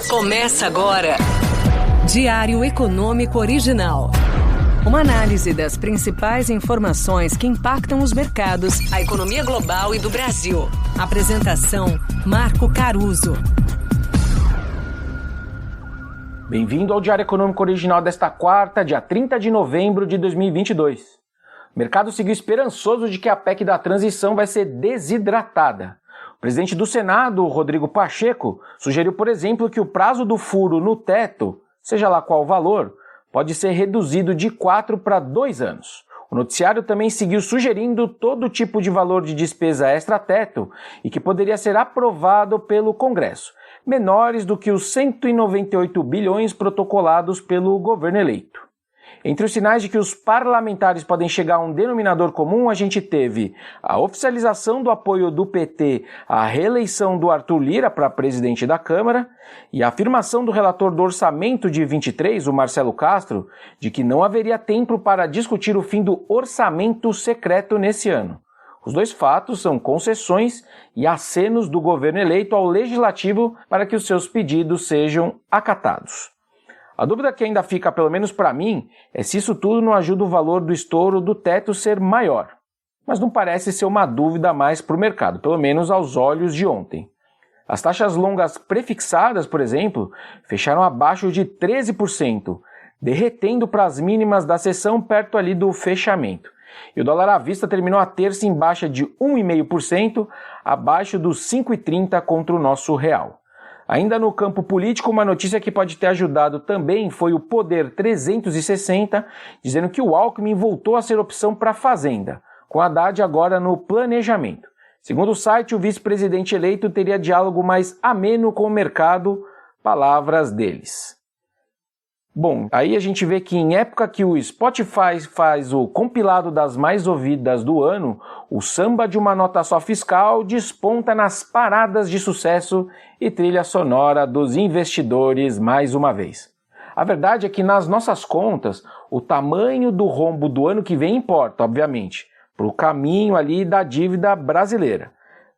Começa agora. Diário Econômico Original. Uma análise das principais informações que impactam os mercados, a economia global e do Brasil. Apresentação: Marco Caruso. Bem-vindo ao Diário Econômico Original desta quarta, dia 30 de novembro de 2022. O mercado seguiu esperançoso de que a PEC da transição vai ser desidratada. O presidente do Senado, Rodrigo Pacheco, sugeriu, por exemplo, que o prazo do furo no teto, seja lá qual o valor, pode ser reduzido de 4 para 2 anos. O noticiário também seguiu sugerindo todo tipo de valor de despesa extra-teto e que poderia ser aprovado pelo Congresso, menores do que os 198 bilhões protocolados pelo governo eleito. Entre os sinais de que os parlamentares podem chegar a um denominador comum, a gente teve a oficialização do apoio do PT à reeleição do Arthur Lira para presidente da Câmara e a afirmação do relator do orçamento de 23, o Marcelo Castro, de que não haveria tempo para discutir o fim do orçamento secreto nesse ano. Os dois fatos são concessões e acenos do governo eleito ao legislativo para que os seus pedidos sejam acatados. A dúvida que ainda fica, pelo menos para mim, é se isso tudo não ajuda o valor do estouro do teto ser maior. Mas não parece ser uma dúvida mais para o mercado, pelo menos aos olhos de ontem. As taxas longas prefixadas, por exemplo, fecharam abaixo de 13%, derretendo para as mínimas da sessão perto ali do fechamento. E o dólar à vista terminou a terça em baixa de 1,5%, abaixo dos 5,30 contra o nosso real. Ainda no campo político, uma notícia que pode ter ajudado também foi o Poder 360, dizendo que o Alckmin voltou a ser opção para a Fazenda, com Haddad agora no planejamento. Segundo o site, o vice-presidente eleito teria diálogo mais ameno com o mercado, palavras deles. Bom, aí a gente vê que em época que o Spotify faz o compilado das mais ouvidas do ano, o samba de uma nota só fiscal desponta nas paradas de sucesso e trilha sonora dos investidores mais uma vez. A verdade é que nas nossas contas, o tamanho do rombo do ano que vem importa, obviamente, para o caminho ali da dívida brasileira.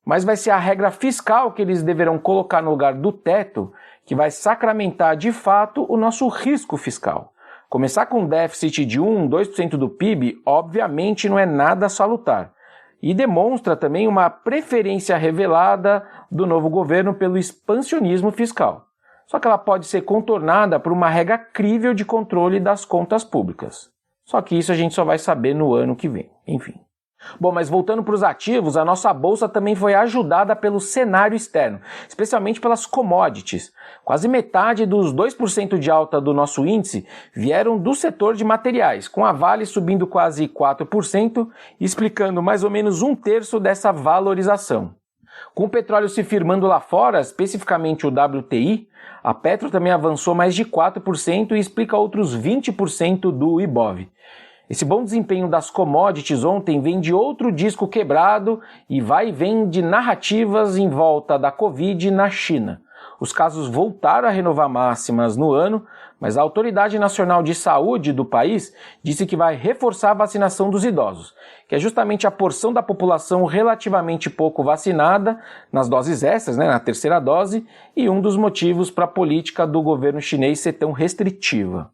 Mas vai ser a regra fiscal que eles deverão colocar no lugar do teto que vai sacramentar de fato o nosso risco fiscal. Começar com um déficit de 2% do PIB, obviamente não é nada salutar. E demonstra também uma preferência revelada do novo governo pelo expansionismo fiscal. Só que ela pode ser contornada por uma regra crível de controle das contas públicas. Só que isso a gente só vai saber no ano que vem. Enfim. Bom, mas voltando para os ativos, a nossa bolsa também foi ajudada pelo cenário externo, especialmente pelas commodities. Quase metade dos 2% de alta do nosso índice vieram do setor de materiais, com a Vale subindo quase 4%, explicando mais ou menos 1/3 dessa valorização. Com o petróleo se firmando lá fora, especificamente o WTI, a Petro também avançou mais de 4% e explica outros 20% do Ibov. Esse bom desempenho das commodities ontem vem de outro disco quebrado e vai e vem de narrativas em volta da Covid na China. Os casos voltaram a renovar máximas no ano, mas a Autoridade Nacional de Saúde do país disse que vai reforçar a vacinação dos idosos, que é justamente a porção da população relativamente pouco vacinada nas doses extras, na terceira dose, e um dos motivos para a política do governo chinês ser tão restritiva.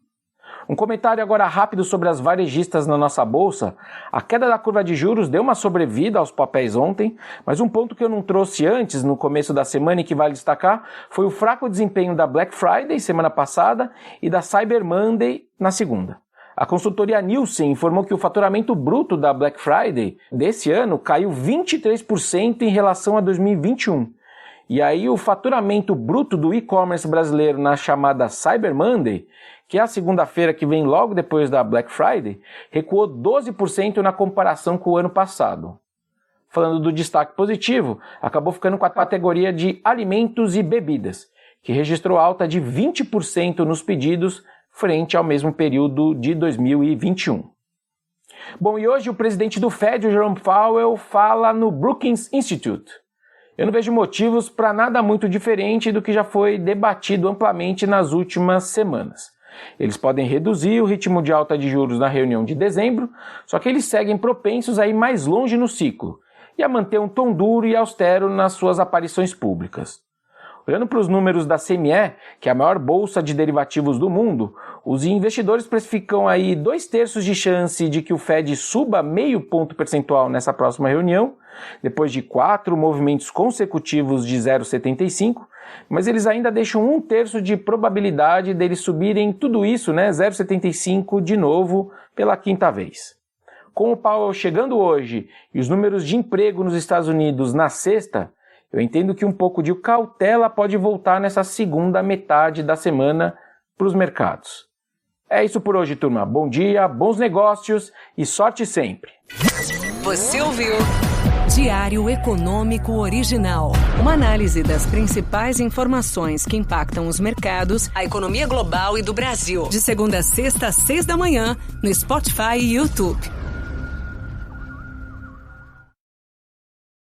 Um comentário agora rápido sobre as varejistas na nossa bolsa. A queda da curva de juros deu uma sobrevida aos papéis ontem, mas um ponto que eu não trouxe antes, no começo da semana e que vale destacar, foi o fraco desempenho da Black Friday semana passada e da Cyber Monday na segunda. A consultoria Nielsen informou que o faturamento bruto da Black Friday desse ano caiu 23% em relação a 2021. E aí o faturamento bruto do e-commerce brasileiro na chamada Cyber Monday, que é a segunda-feira que vem logo depois da Black Friday, recuou 12% na comparação com o ano passado. Falando do destaque positivo, acabou ficando com a categoria de alimentos e bebidas, que registrou alta de 20% nos pedidos frente ao mesmo período de 2021. Bom, e hoje o presidente do Fed, o Jerome Powell, fala no Brookings Institute. Eu não vejo motivos para nada muito diferente do que já foi debatido amplamente nas últimas semanas. Eles podem reduzir o ritmo de alta de juros na reunião de dezembro, só que eles seguem propensos a ir mais longe no ciclo e a manter um tom duro e austero nas suas aparições públicas. Olhando para os números da CME, que é a maior bolsa de derivativos do mundo, os investidores precificam aí 2/3 de chance de que o Fed suba meio ponto percentual nessa próxima reunião, depois de 4 movimentos consecutivos de 0,75, mas eles ainda deixam 1/3 de probabilidade deles subirem tudo isso, 0,75 de novo pela 5ª vez. Com o Powell chegando hoje e os números de emprego nos Estados Unidos na sexta, eu entendo que um pouco de cautela pode voltar nessa segunda metade da semana para os mercados. É isso por hoje, turma. Bom dia, bons negócios e sorte sempre. Você ouviu Diário Econômico Original. Uma análise das principais informações que impactam os mercados, a economia global e do Brasil. De segunda a sexta, às 6 da manhã, no Spotify e YouTube.